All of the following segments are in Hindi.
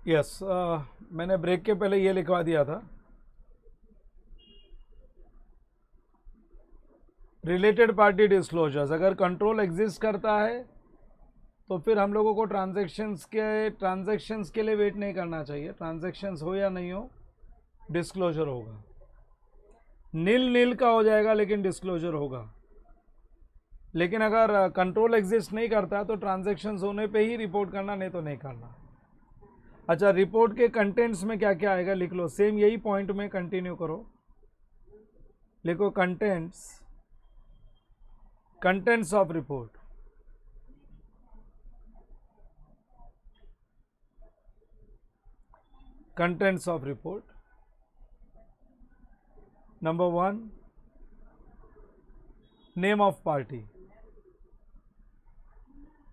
यस, मैंने ब्रेक के पहले ये लिखवा दिया था। रिलेटेड पार्टी डिस्क्लोजर्स, अगर कंट्रोल एग्जिस्ट करता है तो फिर हम लोगों को ट्रांजैक्शंस के लिए वेट नहीं करना चाहिए। ट्रांजैक्शंस हो या नहीं हो, डिस्क्लोजर होगा। नील नील का हो जाएगा लेकिन डिस्क्लोजर होगा। लेकिन अगर कंट्रोल एग्जिस्ट नहीं करता तो ट्रांजैक्शंस होने पे ही रिपोर्ट करना, नहीं तो नहीं करना। अच्छा, रिपोर्ट के कंटेंट्स में क्या क्या आएगा लिख लो, सेम यही पॉइंट में कंटिन्यू करो। लिखो contents of report. Contents of report, number 1, name of party,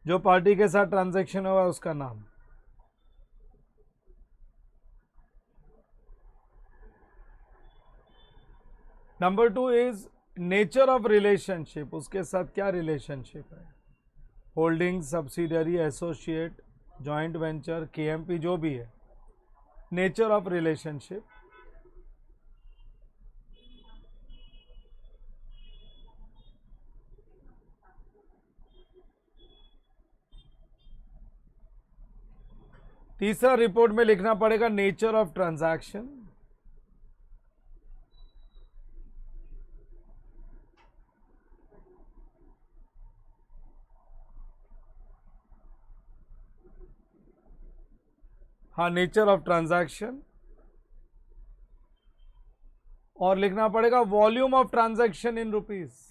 जो पार्टी के साथ ट्रांजैक्शन हुआ उसका नाम। Number 2 is nature of relationship, उसके साथ क्या रिलेशनशिप है, holding, subsidiary, associate, joint venture, KMP, जो भी है, नेचर ऑफ रिलेशनशिप। तीसरा रिपोर्ट में लिखना पड़ेगा नेचर ऑफ ट्रांजैक्शन। हाँ, नेचर ऑफ ट्रांजैक्शन। और लिखना पड़ेगा volume of transaction in rupees.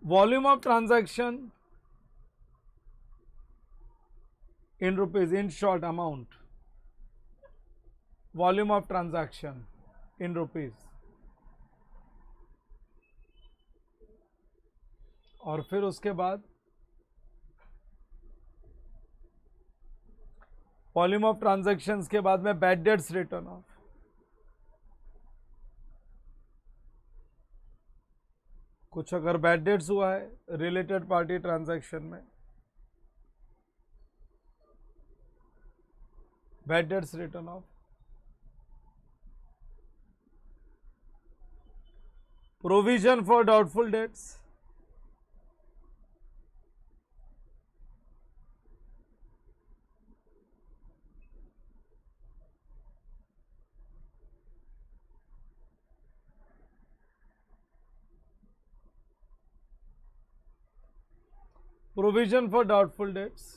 Volume of transaction in rupees, in short, amount, volume of transaction in rupees। और फिर उसके बाद वॉल्यूम ऑफ ट्रांजैक्शंस के बाद में बैड डेट्स रिटर्न ऑफ। कुछ अगर बैड डेट्स हुआ है रिलेटेड पार्टी ट्रांजैक्शन में, bad debts return of. Provision for doubtful debts, provision for doubtful debts.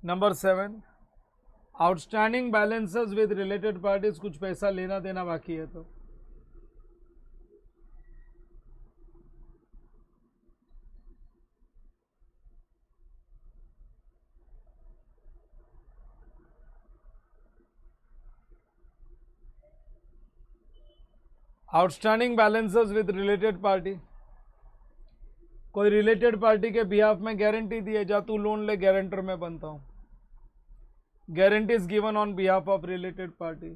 Number 7, outstanding balances with related parties, कुछ पैसा लेना देना बाकी है तो। Outstanding balances with related party, कोई रिलेटेड पार्टी के बिहाफ में गारंटी दी है, जा तू लोन ले, गारंटर मैं बनता हूं। Guarantee is given on behalf of related party.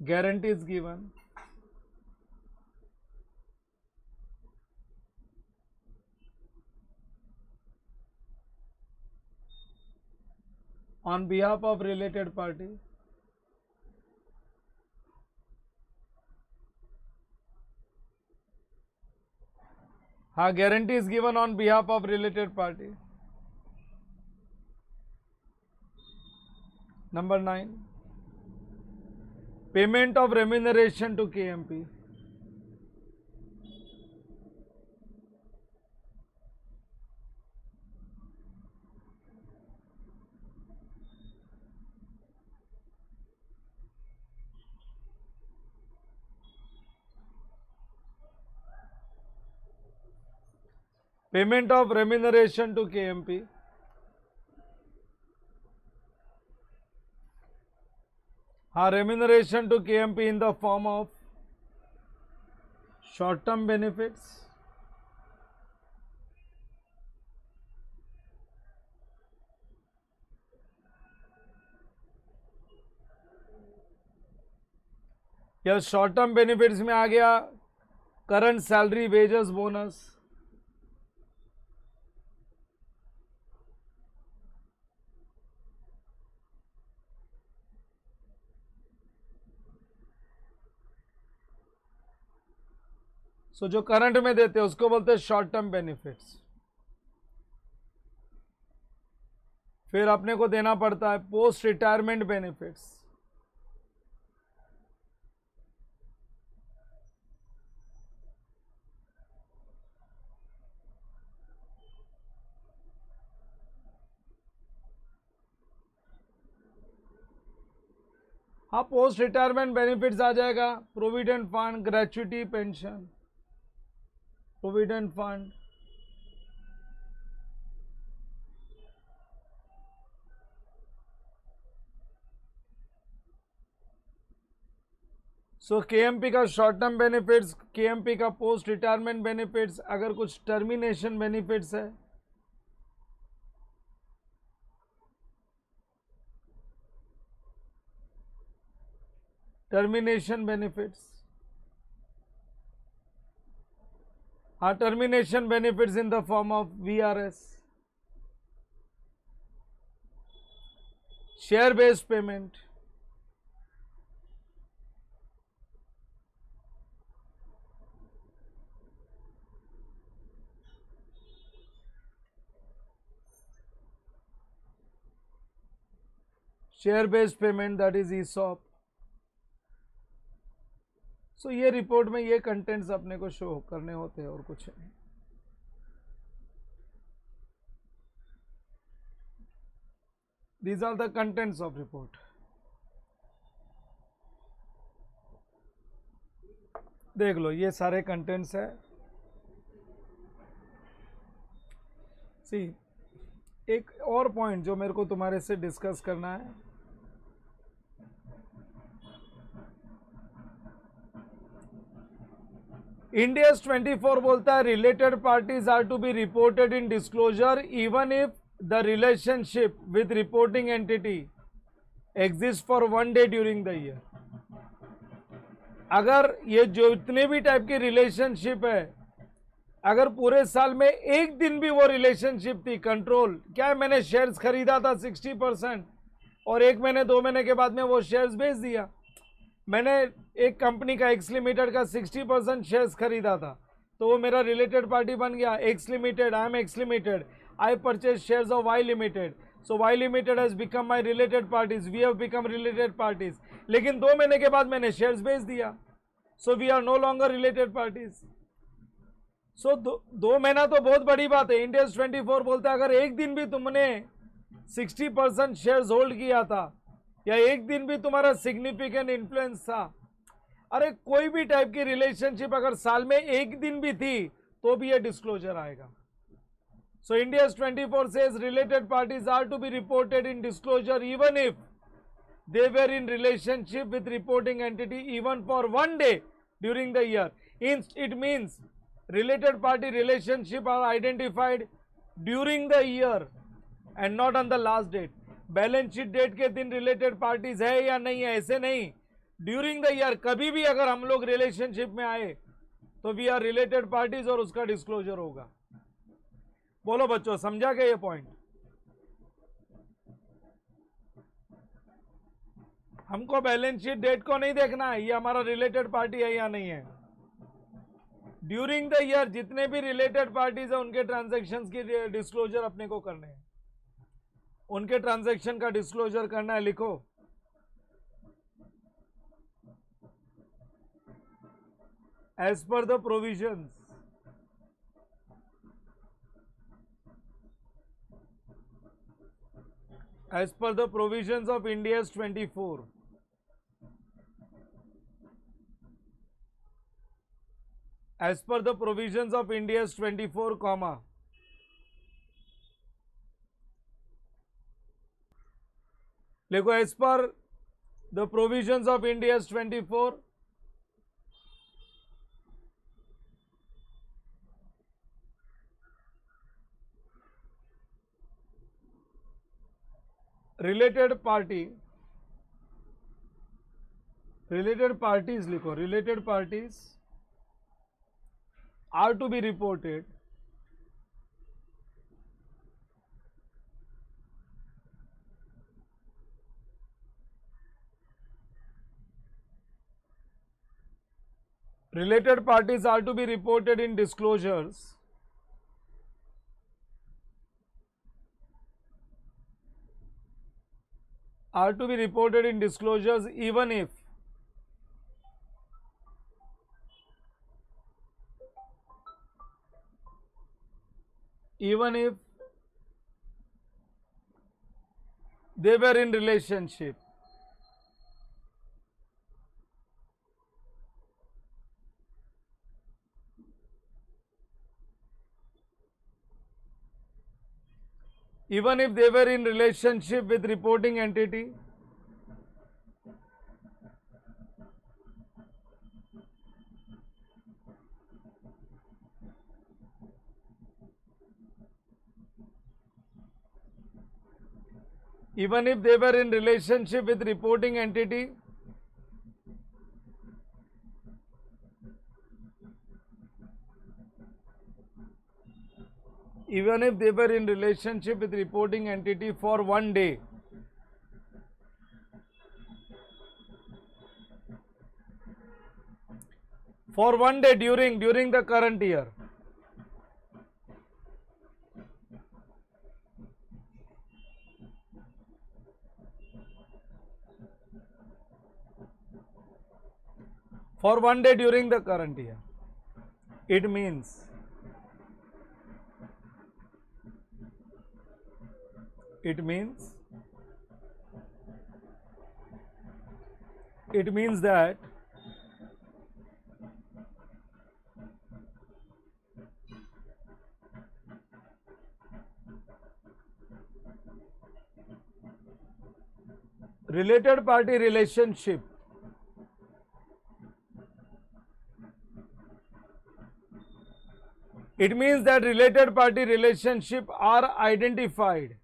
Guarantee is given on behalf of related party। हाँ, guarantee is given on behalf of related party. Number 9, payment of remuneration to KMP. Payment of remuneration to KMP. हाँ, remuneration to KMP in the form of short term benefits, या शॉर्ट टर्म बेनिफिट्स में आ गया current salary, wages, bonus. So जो करंट में देते हैं उसको बोलते हैं शॉर्ट टर्म बेनिफिट्स। फिर अपने को देना पड़ता है पोस्ट रिटायरमेंट बेनिफिट्स। हाँ, पोस्ट रिटायरमेंट बेनिफिट्स आ जाएगा provident fund, gratuity, pension, provident fund, so KMP का शॉर्ट टर्म बेनिफिट्स, केएमपी का पोस्ट रिटायरमेंट बेनिफिट्स, अगर कुछ टर्मिनेशन बेनिफिट्स है टर्मिनेशन बेनिफिट्स, हाँ termination benefits in the form of VRS, share based payment, share based payment that is ESOP. So ये रिपोर्ट में ये कंटेंट्स अपने को शो करने होते हैं और कुछ नहीं। These are the contents of report. देख लो ये सारे कंटेंट्स है। सी एक और पॉइंट जो मेरे को तुम्हारे से डिस्कस करना है, इंडियस 24 बोलता है related parties are to be reported in disclosure even if the relationship with reporting entity exist for 1 day during the year. अगर ये जो इतने भी टाइप की रिलेशनशिप है, अगर पूरे साल में एक दिन भी वो रिलेशनशिप थी, कंट्रोल क्या है, मैंने शेयर्स खरीदा था 60% और 1 महीने 2 महीने के बाद में वो शेयर्स बेच दिया, मैंने एक कंपनी का एक्स लिमिटेड का 60% शेयर्स खरीदा था, तो वो मेरा रिलेटेड पार्टी बन गया। X limited, I am X limited, I purchase shares of Y limited, so Y limited has become my related parties, we have become related parties. लेकिन 2 महीने के बाद मैंने शेयर्स बेच दिया, so we are no longer related parties. So 2 महीना तो बहुत बड़ी बात है। इंडियस 24 बोलता है अगर एक दिन भी तुमने 60% शेयर्स होल्ड किया था या एक दिन भी तुम्हारा सिग्निफिकेंट इन्फ्लुएंस था, अरे कोई भी टाइप की रिलेशनशिप अगर साल में एक दिन भी थी तो भी ये डिस्क्लोजर आएगा। So Ind AS 24 says related parties are to be reported in disclosure even if they were in relationship with reporting entity even for 1 day during the year. It means related party relationship are identified during the year and not on the last date. Balance sheet date के दिन रिलेटेड पार्टीज है या नहीं है, ऐसे नहीं, ड्यूरिंग द ईयर कभी भी अगर हम लोग रिलेशनशिप में आए तो वी आर रिलेटेड पार्टीज और उसका डिस्क्लोजर होगा। बोलो बच्चों, समझा क्या ये पॉइंट? हमको बैलेंस शीट डेट को नहीं देखना है, ये हमारा रिलेटेड पार्टी है या नहीं है। ड्यूरिंग द ईयर जितने भी रिलेटेड पार्टीज है उनके ट्रांजैक्शंस की डिस्क्लोजर अपने को करने हैं, उनके ट्रांजैक्शन का डिस्क्लोजर करना है। लिखो as per the provisions as per the provisions of Ind AS 24, as per the provisions of Ind AS 24, comma, देखो as per The provisions of Ind AS 24. Related parties लिखो, related parties are to be reported in disclosures even if they were in relationship. Even if they were in relationship with reporting entity, even if they were in relationship with reporting entity, even if they were in relationship with reporting entity for 1 day, during the current year, for 1 day during the current year, it means that related party relationship are identified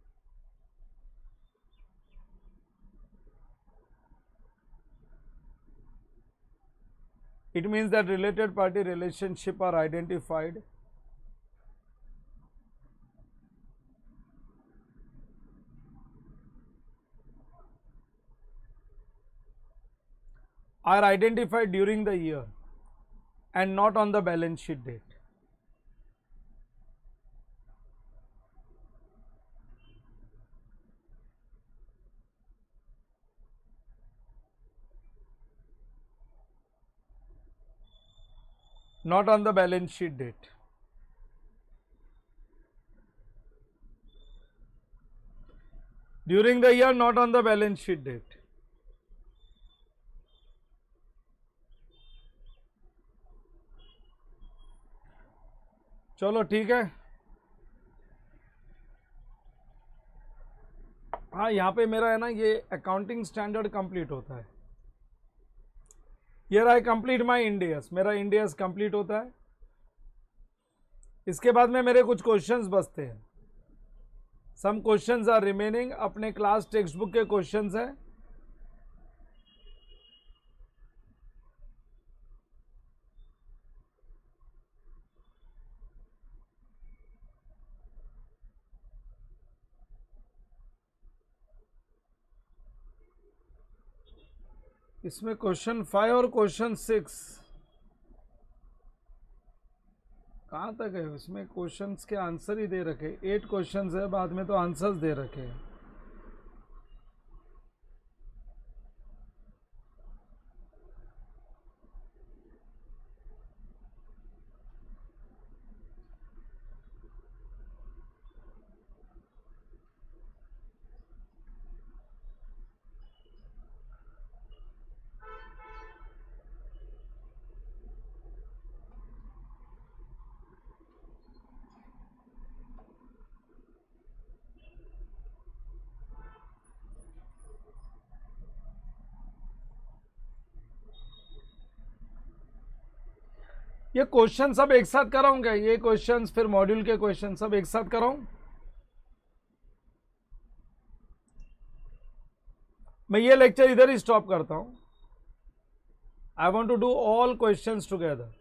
during the year and not on the balance sheet date. Not on the balance sheet date. During the year, not on the balance sheet date. चलो ठीक है. हाँ, यहाँ पे मेरा है ना, ये अकाउंटिंग स्टैंडर्ड कंप्लीट होता है. Here I complete my Ind AS. मेरा Ind AS कंप्लीट होता है. इसके बाद में मेरे कुछ क्वेश्चंस बचते हैं. Some questions are remaining. अपने क्लास टेक्स्ट बुक के क्वेश्चंस हैं. इसमें क्वेश्चन 5 और क्वेश्चन 6 कहाँ तक है? इसमें क्वेश्चंस के आंसर ही दे रखे. 8 क्वेश्चंस है, बाद में तो आंसर्स दे रखे हैं. ये क्वेश्चन सब एक साथ कराऊं क्या? ये क्वेश्चंस फिर मॉड्यूल के क्वेश्चन सब एक साथ कराऊं? मैं ये लेक्चर इधर ही स्टॉप करता हूं। I want to do all questions together.